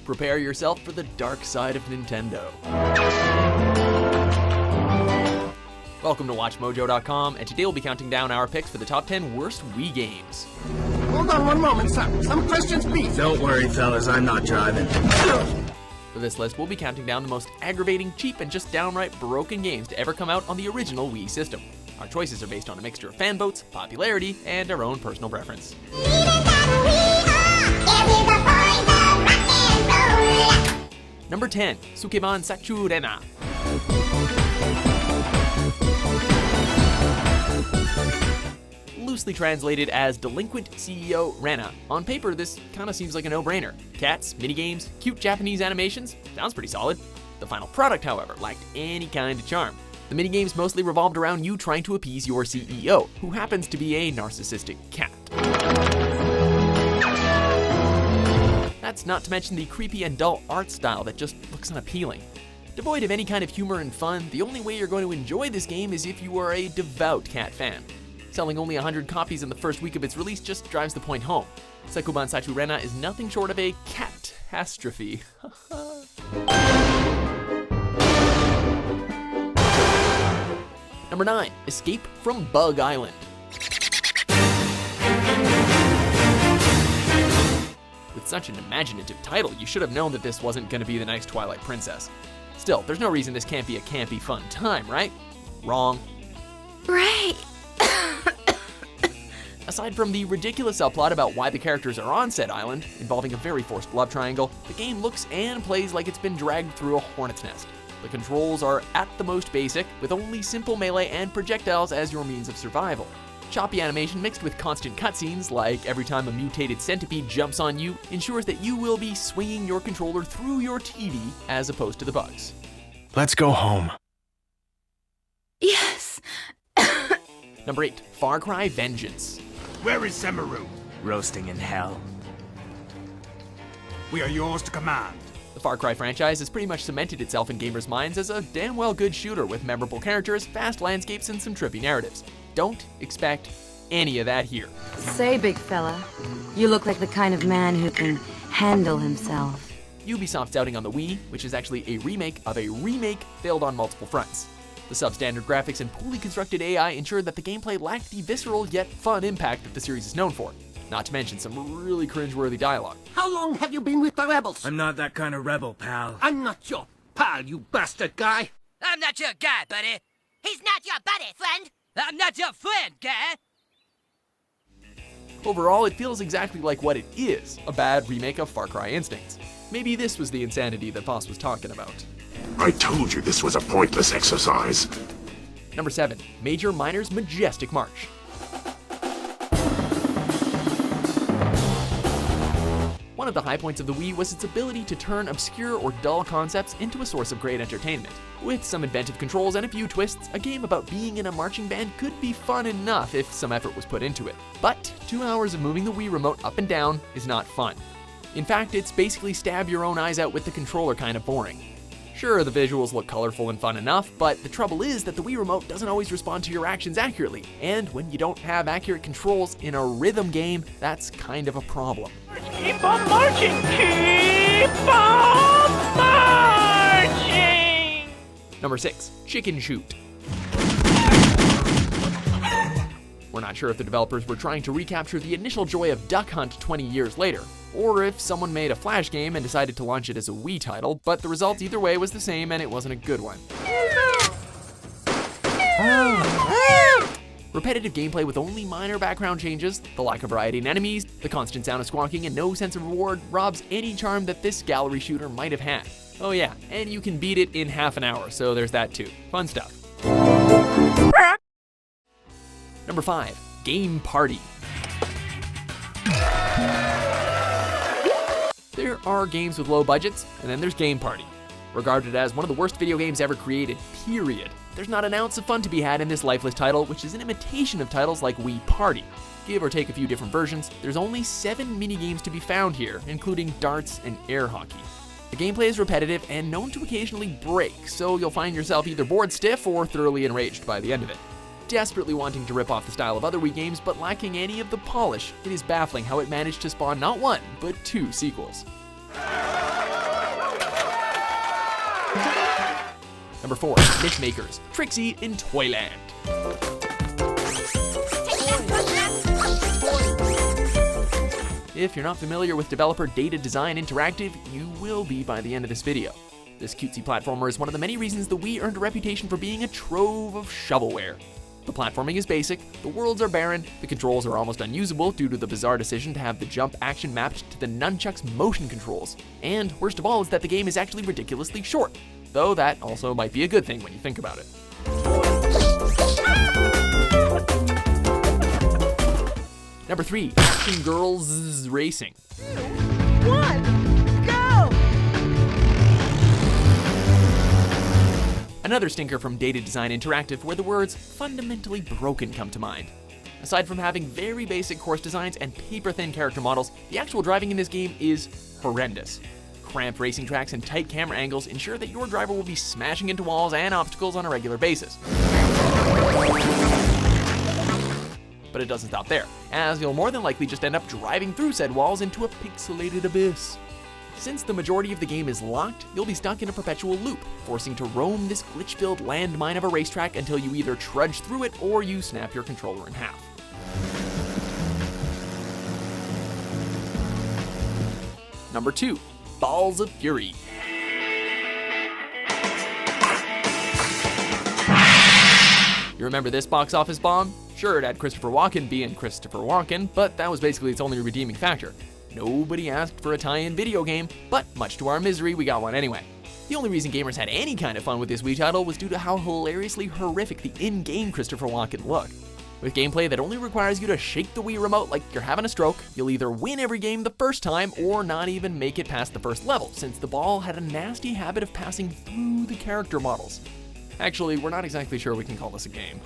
prepare yourself for the dark side of Nintendo. Welcome to WatchMojo.com, and today we'll be counting down our picks for the top 10 worst Wii games. Hold on one moment, sir. Some questions, please. Don't worry, fellas, I'm not driving. For this list, we'll be counting down the most aggravating, cheap, and just downright broken games to ever come out on the original Wii system. Our choices are based on a mixture of fan votes, popularity, and our own personal preference. Number 10, Sukeban Shachou Rena. Loosely translated as Delinquent CEO Rena. On paper, this kinda seems like a no-brainer. Cats, minigames, cute Japanese animations, sounds pretty solid. The final product, however, lacked any kind of charm. The minigames mostly revolved around you trying to appease your CEO, who happens to be a narcissistic cat. That's not to mention the creepy and dull art style that just looks unappealing. Devoid of any kind of humor and fun, the only way you're going to enjoy this game is if you are a devout cat fan. Selling only 100 copies in the first week of its release just drives the point home. Sukeban Shachou Rena is nothing short of a catastrophe. Number 9, Escape from Bug Island. With such an imaginative title, you should have known that this wasn't going to be the next Twilight Princess. Still, there's no reason this can't be a campy fun time, right? Wrong. Right. Aside from the ridiculous subplot about why the characters are on said island, involving a very forced love triangle, the game looks and plays like it's been dragged through a hornet's nest. The controls are at the most basic, with only simple melee and projectiles as your means of survival. Choppy animation mixed with constant cutscenes, like every time a mutated centipede jumps on you, ensures that you will be swinging your controller through your TV as opposed to the bugs. Let's go home. Yes. Number 8, Far Cry Vengeance. Where is Semaru? Roasting in hell. We are yours to command. The Far Cry franchise has pretty much cemented itself in gamers' minds as a damn well good shooter with memorable characters, fast landscapes, and some trippy narratives. Don't expect any of that here. Say, big fella, you look like the kind of man who can handle himself. Ubisoft's outing on the Wii, which is actually a remake of a remake, failed on multiple fronts. The substandard graphics and poorly constructed AI ensured that the gameplay lacked the visceral yet fun impact that the series is known for. Not to mention some really cringeworthy dialogue. How long have you been with the rebels? I'm not that kind of rebel, pal. I'm not your pal, you bastard guy. I'm not your guy, buddy. He's not your buddy, friend. I'm not your friend, guy. Overall, it feels exactly like what it is, a bad remake of Far Cry Instincts. Maybe this was the insanity that Boss was talking about. I told you this was a pointless exercise. Number 7, Major Minor's Majestic March. One of the high points of the Wii was its ability to turn obscure or dull concepts into a source of great entertainment. With some inventive controls and a few twists, a game about being in a marching band could be fun enough if some effort was put into it. But 2 hours of moving the Wii remote up and down is not fun. In fact, it's basically stab your own eyes out with the controller kind of boring. Sure, the visuals look colorful and fun enough, but the trouble is that the Wii Remote doesn't always respond to your actions accurately, and when you don't have accurate controls in a rhythm game, that's kind of a problem. Keep on marching! Keep on marching! Number 6, Chicken Shoot. We're not sure if the developers were trying to recapture the initial joy of Duck Hunt 20 years later, or if someone made a Flash game and decided to launch it as a Wii title, but the result either way was the same and it wasn't a good one. Repetitive gameplay with only minor background changes, the lack of variety in enemies, the constant sound of squawking, and no sense of reward robs any charm that this gallery shooter might have had. Oh yeah, and you can beat it in half an hour, so there's that too. Fun stuff. Number 5, Game Party. There are games with low budgets, and then there's Game Party. Regarded as one of the worst video games ever created, period. There's not an ounce of fun to be had in this lifeless title, which is an imitation of titles like Wii Party. Give or take a few different versions, there's only 7 minigames to be found here, including darts and air hockey. The gameplay is repetitive and known to occasionally break, so you'll find yourself either bored stiff or thoroughly enraged by the end of it. Desperately wanting to rip off the style of other Wii games, but lacking any of the polish, it is baffling how it managed to spawn not 1, but 2 sequels. Number 4, Myth Makers, Trixie in Toyland. If you're not familiar with developer Data Design Interactive, you will be by the end of this video. This cutesy platformer is one of the many reasons the Wii earned a reputation for being a trove of shovelware. The platforming is basic, the worlds are barren, the controls are almost unusable due to the bizarre decision to have the jump action mapped to the nunchuck's motion controls. And worst of all is that the game is actually ridiculously short, though that also might be a good thing when you think about it. Number 3, Action Girlz Racing. 2, 1, go! Another stinker from Data Design Interactive where the words fundamentally broken come to mind. Aside from having very basic course designs and paper-thin character models, the actual driving in this game is horrendous. Cramped racing tracks and tight camera angles ensure that your driver will be smashing into walls and obstacles on a regular basis. But it doesn't stop there, as you'll more than likely just end up driving through said walls into a pixelated abyss. Since the majority of the game is locked, you'll be stuck in a perpetual loop, forcing to roam this glitch-filled landmine of a racetrack until you either trudge through it or you snap your controller in half. Number 2, Balls of Fury. You remember this box office bomb? Sure, it had Christopher Walken being Christopher Walken, but that was basically its only redeeming factor. Nobody asked for a tie-in video game, but much to our misery, we got one anyway. The only reason gamers had any kind of fun with this Wii title was due to how hilariously horrific the in-game Christopher Walken looked. With gameplay that only requires you to shake the Wii remote like you're having a stroke, you'll either win every game the first time or not even make it past the first level, since the ball had a nasty habit of passing through the character models. Actually, we're not exactly sure we can call this a game.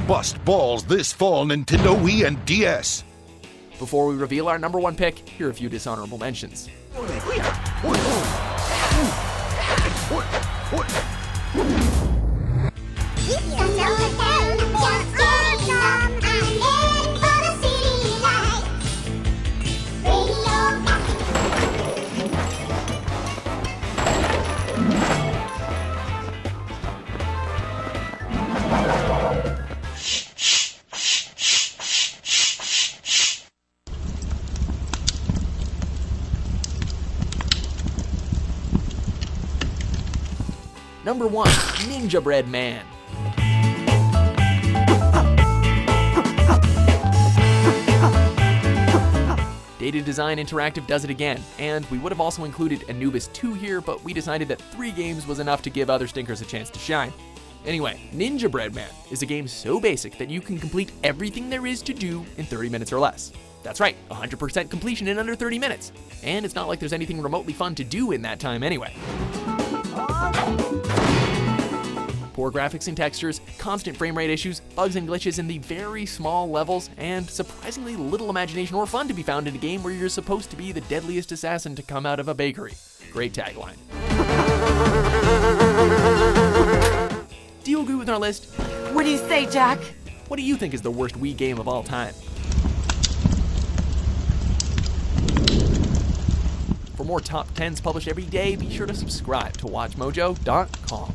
Bust balls this fall, Nintendo Wii and DS. Before we reveal our number 1 pick, here are a few dishonorable mentions. Number 1, Ninjabread Man. Data Design Interactive does it again, and we would have also included Anubis 2 here, but we decided that 3 games was enough to give other stinkers a chance to shine. Anyway, Ninjabread Man is a game so basic that you can complete everything there is to do in 30 minutes or less. That's right, 100% completion in under 30 minutes. And it's not like there's anything remotely fun to do in that time anyway. Poor graphics and textures, constant frame rate issues, bugs and glitches in the very small levels, and surprisingly little imagination or fun to be found in a game where you're supposed to be the deadliest assassin to come out of a bakery. Great tagline. Do you agree with our list? What do you say, Jack? What do you think is the worst Wii game of all time? For more top 10s published every day, be sure to subscribe to WatchMojo.com.